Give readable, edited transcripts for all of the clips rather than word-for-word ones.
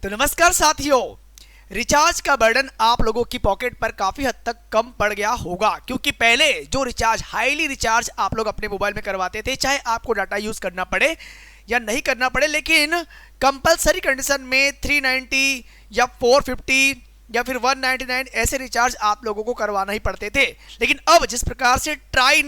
तो नमस्कार साथियों, रिचार्ज का बर्डन आप लोगों की पॉकेट पर काफी हद तक कम पड़ गया होगा, क्योंकि पहले जो रिचार्ज हाईली रिचार्ज आप लोग अपने मोबाइल में करवाते थे, चाहे आपको डाटा यूज करना पड़े या नहीं करना पड़े, लेकिन कंपलसरी कंडीशन में 390 या 450 या फिर 199 ऐसे रिचार्ज आप लोगों को करवाना ही पड़ते थे। लेकिन अब जिस प्रकार से ट्राई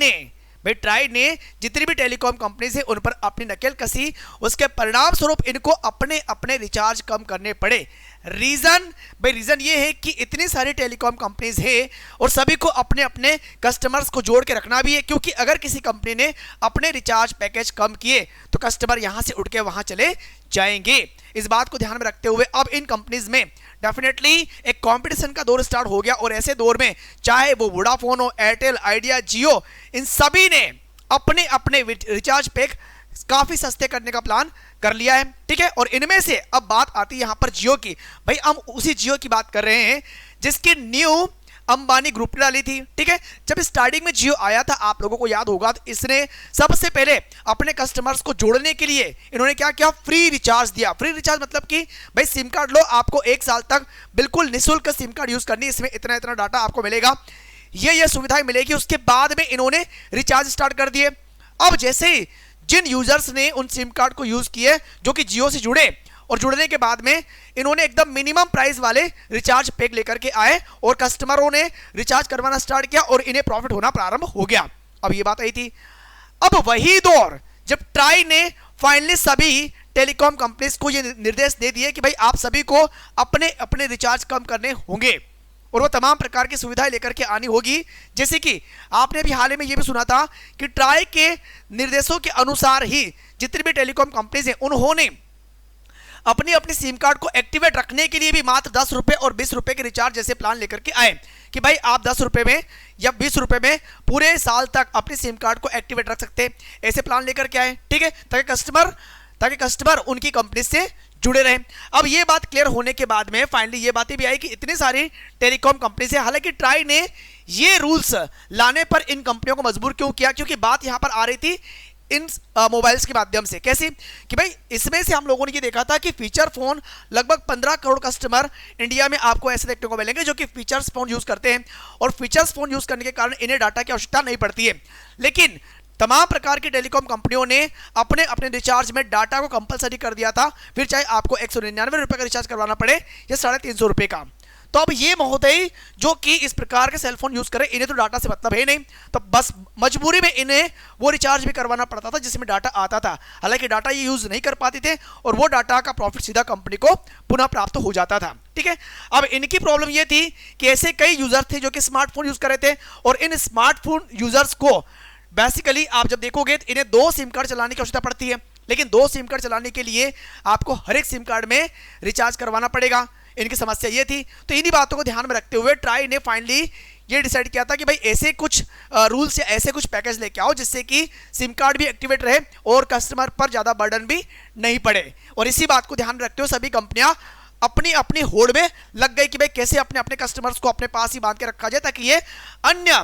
ने जितनी भी टेलीकॉम कंपनीज है उन पर अपनी नकेल कसी, उसके परिणाम स्वरूप इनको अपने अपने रिचार्ज कम करने पड़े। रीजन ये है कि इतनी सारी टेलीकॉम कंपनीज है और सभी को अपने अपने कस्टमर्स को जोड़ के रखना भी है, क्योंकि अगर किसी कंपनी ने अपने रिचार्ज पैकेज कम किए तो कस्टमर यहां से उठ के वहां चले जाएंगे। इस बात को ध्यान में रखते हुए अब इन कंपनीज में डेफिनेटली एक कंपटीशन का दौर स्टार्ट हो गया, और ऐसे दौर में चाहे वो वोडाफोन हो, एयरटेल, आइडिया, जियो, इन सभी ने अपने अपने रिचार्ज पैक काफी सस्ते करने का प्लान कर लिया है। ठीक है, और इनमें से अब बात आती है यहां पर जियो की। भाई हम उसी जियो की बात कर रहे हैं जिसकी न्यू अंबानी ग्रुप ने डाली थी। ठीक है, जब स्टार्टिंग में जियो आया था आप लोगों को याद होगा, तो इसने सबसे पहले अपने कस्टमर्स को जोड़ने के लिए इन्होंने क्या किया, फ्री रिचार्ज दिया। फ्री रिचार्ज मतलब कि भाई सिम कार्ड लो, आपको 1 साल तक बिल्कुल निःशुल्क सिम कार्ड यूज करनी, इसमें इतना इतना डाटा आपको मिलेगा, ये सुविधाएं मिलेगी। उसके बाद में इन्होंने रिचार्ज स्टार्ट कर दिए। अब जैसे ही जिन यूजर्स ने उन सिम कार्ड को यूज किए जो कि जियो से जुड़े, और जुड़ने के बाद में इन्होंने एकदम मिनिमम प्राइस वाले रिचार्ज पैक लेकर के आए और कस्टमरों ने रिचार्ज करवाना स्टार्ट किया और इन्हें प्रॉफिट होना प्रारंभ हो गया। अब ये बात आई थी, अब वही दौर जब ट्राई ने फाइनली सभी टेलीकॉम कंपनीज को ये निर्देश दे दिए कि भाई आप सभी को अपने अपने रिचार्ज कम करने होंगे और वो तमाम प्रकार की सुविधाएं लेकर के आनी होगी। जैसे कि आपने भी हाल ही में ये भी सुना था कि ट्राई के निर्देशों के अनुसार ही जितनी भी टेलीकॉम कंपनीज हैं उन्होंने अपनी अपनी सिम कार्ड को एक्टिवेट रखने के लिए भी मात्र 10 रुपए और 20 रुपए के रिचार्ज जैसे प्लान लेकर के आए कि भाई आप 10 रुपए में या 20 रुपए में पूरे साल तक अपनी सिम कार्ड को एक्टिवेट रख सकते हैं, ऐसे प्लान लेकर के आए। ठीक है, ताकि कस्टमर उनकी कंपनी से जुड़े रहे। अब ये बात क्लियर होने के बाद में फाइनली ये बातें भी आई कि इतनी सारी टेलीकॉम कंपनी से, हालांकि ट्राई ने ये रूल्स लाने पर इन कंपनियों को मजबूर क्यों किया, क्योंकि बात यहां पर आ रही थी इन मोबाइल्स के माध्यम से। कैसे कि भाई इसमें से हम लोगों ने ये देखा था कि फीचर फोन लगभग 15 करोड़ कस्टमर इंडिया में आपको ऐसे देखने को मिलेंगे जो कि फीचर्स फोन यूज करते हैं, और फीचर्स फोन यूज करने के कारण इन्हें डाटा की आवश्यकता नहीं पड़ती है। लेकिन तमाम प्रकार की टेलीकॉम कंपनियों ने अपने अपने रिचार्ज में डाटा को कंपलसरी कर दिया था, फिर चाहे आपको 199 रुपए का रिचार्ज करवाना पड़े या 350 रुपए का। तो अब ये महोदय जो कि इस प्रकार के सेलफोन यूज करें, इन्हें तो डाटा से मतलब है नहीं, तो बस मजबूरी में इन्हें वो रिचार्ज भी करवाना पड़ता था जिसमें डाटा आता था। हालांकि डाटा ये यूज नहीं कर पाते थे और वो डाटा का प्रॉफिट सीधा कंपनी को पुनः प्राप्त हो जाता था। ठीक है, अब इनकी प्रॉब्लम ये थी कि ऐसे कई यूजर थे जो कि स्मार्टफोन यूज कर रहे थे, और इन स्मार्टफोन यूजर्स को बेसिकली आप जब देखोगे तो इन्हें 2 सिम कार्ड चलाने की आवश्यकता पड़ती है, लेकिन 2 सिम कार्ड चलाने के लिए आपको हर एक सिम कार्ड में रिचार्ज करवाना पड़ेगा। इनकी समस्या ये थी, तो इन्हीं बातों को ध्यान में रखते हुए ट्राई ने फाइनली ये डिसाइड किया था कि भाई ऐसे कुछ रूल्स या ऐसे कुछ पैकेज लेके आओ जिससे कि सिम कार्ड भी एक्टिवेट रहे और कस्टमर पर ज्यादा बर्डन भी नहीं पड़े। और इसी बात को ध्यान में रखते हुए सभी कंपनियां अपनी अपनी होड़ में लग गई कि भाई कैसे अपने अपने कस्टमर्स को अपने पास ही बांध के रखा जाए ताकि ये अन्य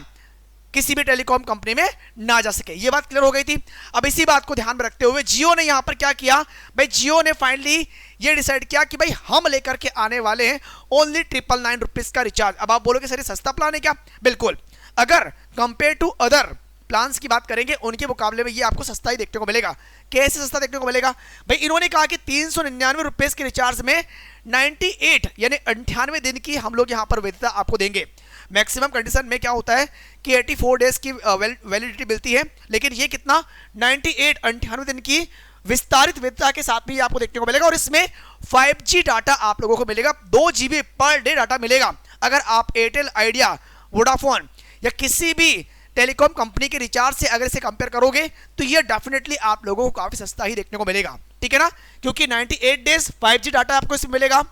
किसी भी टेलीकॉम कंपनी में ना जा सके। ये बात क्लियर हो गई थी। अब इसी बात को ध्यान में रखते हुए जियो ने यहां पर क्या किया, भाई जियो ने फाइनली ये डिसाइड किया कि भाई हम लेकर के आने वाले हैं ओनली 999 रुपीज का रिचार्ज। अब आप बोलोगे सर सस्ता प्लान है क्या? बिल्कुल, अगर कंपेयर टू अदर प्लान्स की बात करेंगे उनके मुकाबले में ये आपको सस्ता ही देखने को मिलेगा। कैसे सस्ता देखने को मिलेगा? भाई इन्होंने कहा कि 399 रुपीज के रिचार्ज में 98 यानी 98 दिन की हम लोग यहां पर वैधता आपको देंगे। मैक्सिमम कंडीशन में क्या होता है कि 84 डेज की वैलिडिटी मिलती है, लेकिन ये कितना 98 दिन की विस्तारित वैधता के साथ भी आपको देखने को मिलेगा, और इसमें 5G डाटा आप लोगों को मिलेगा, 2 GB पर डे डाटा मिलेगा। अगर आप एयरटेल, आइडिया, वोडाफोन या किसी भी टेलीकॉम कंपनी के रिचार्ज से अगर इसे कंपेयर करोगे तो ये डेफिनेटली आप लोगों को काफी सस्ता ही देखने को मिलेगा। ठीक है ना, क्योंकि 98 डेज 5G डाटा आपको इसमें मिलेगा।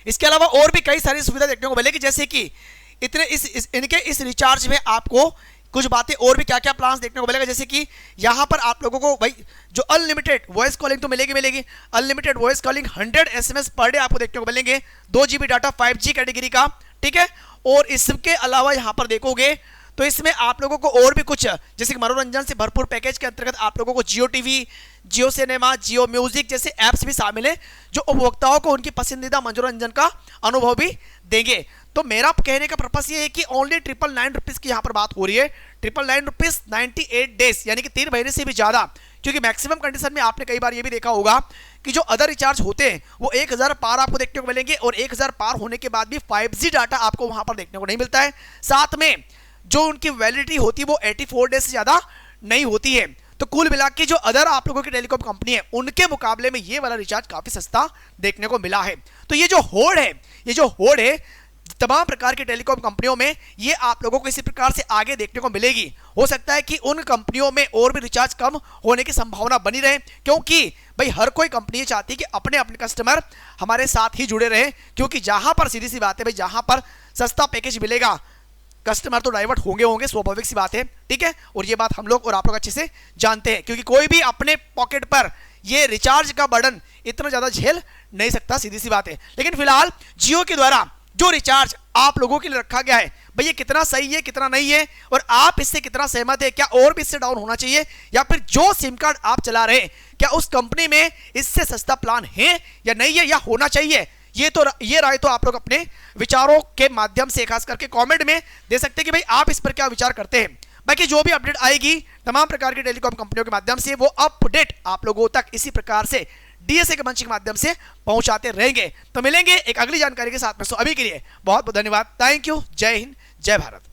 इसके अलावा और भी कई सारी सुविधा देखने को मिलेगी, जैसे कि इनके इस रिचार्ज में आपको कुछ बातें और भी क्या क्या प्लान देखने को मिलेगा, जैसे कि यहां पर आप लोगों को भाई जो अनलिमिटेड वॉइस कॉलिंग तो मिलेगी, unlimited voice calling 100 SMS per day आपको देखने को मिलेंगे, 2 GB डाटा 5G कैटेगरी का। ठीक है, और इसके अलावा यहां पर देखोगे तो इसमें आप लोगों को और भी कुछ जैसे कि मनोरंजन से भरपूर पैकेज के अंतर्गत आप लोगों को जियो टीवी, जियो सिनेमा, जियो म्यूजिक जैसे ऐप्स भी शामिल है जो उपभोक्ताओं को उनकी पसंदीदा मनोरंजन का अनुभव भी देंगे। तो मेरा कहने का पर्पस ये है कि ओनली 999 रुपीज की यहाँ पर बात हो रही है, 999 रुपीज 98 डेज यानी कि 3 महीने से भी ज्यादा, क्योंकि मैक्सिमम कंडीशन में आपने कई बार ये भी देखा होगा कि जो अदर रिचार्ज होते हैं वो 1000 पार आपको देखने को मिलेंगे और 1000 पार होने के बाद भी 5G डाटा आपको वहां पर देखने को नहीं मिलता है। साथ में जो उनकी वैलिडिटी होती है वो 84 डेज से ज्यादा नहीं होती है। तो कुल मिला के जो अदर आप लोगों की टेलीकॉम कंपनी है उनके मुकाबले में ये वाला रिचार्ज काफी सस्ता देखने को मिला है। तो ये जो होड़ है तमाम प्रकार की टेलीकॉम कंपनियों में ये आप लोगों को इसी प्रकार से आगे देखने को मिलेगी। हो सकता है कि उन कंपनियों में और भी रिचार्ज कम होने की संभावना बनी रहे, क्योंकि भाई हर कोई कंपनी चाहती है कि अपने अपने कस्टमर हमारे साथ ही जुड़े रहे, क्योंकि जहां पर सीधी सी बात है भाई जहां पर सस्ता पैकेज मिलेगा कस्टमर तो डाइवर्ट होंगे, स्वाभाविक सी बात है, ठीक है। और ये बात हम लोग और आप लोग अच्छे से जानते हैं, क्योंकि कोई भी अपने पॉकेट पर ये रिचार्ज का बर्डन इतना ज्यादा झेल नहीं सकता, सीधी सी बात है। लेकिन फिलहाल जियो के द्वारा जो रिचार्ज आप लोगों के लिए रखा गया है भाई ये कितना सही है कितना नहीं है और आप इससे कितना सहमत है, क्या और भी इससे डाउन होना चाहिए या फिर जो सिम कार्ड आप चला रहे हैं क्या उस कंपनी में इससे सस्ता प्लान है या नहीं है या होना चाहिए, ये राय तो आप लोग अपने विचारों के माध्यम से खास करके कमेंट में दे सकते हैं कि भाई आप इस पर क्या विचार करते हैं। बाकी जो भी अपडेट आएगी तमाम प्रकार की टेलीकॉम कंपनियों के माध्यम से वो अपडेट आप लोगों तक इसी प्रकार से डीएसए के मंच के माध्यम से पहुंचाते रहेंगे। तो मिलेंगे एक अगली जानकारी के साथ में। सो अभी के लिए बहुत बहुत धन्यवाद, थैंक यू, जय हिंद, जय भारत।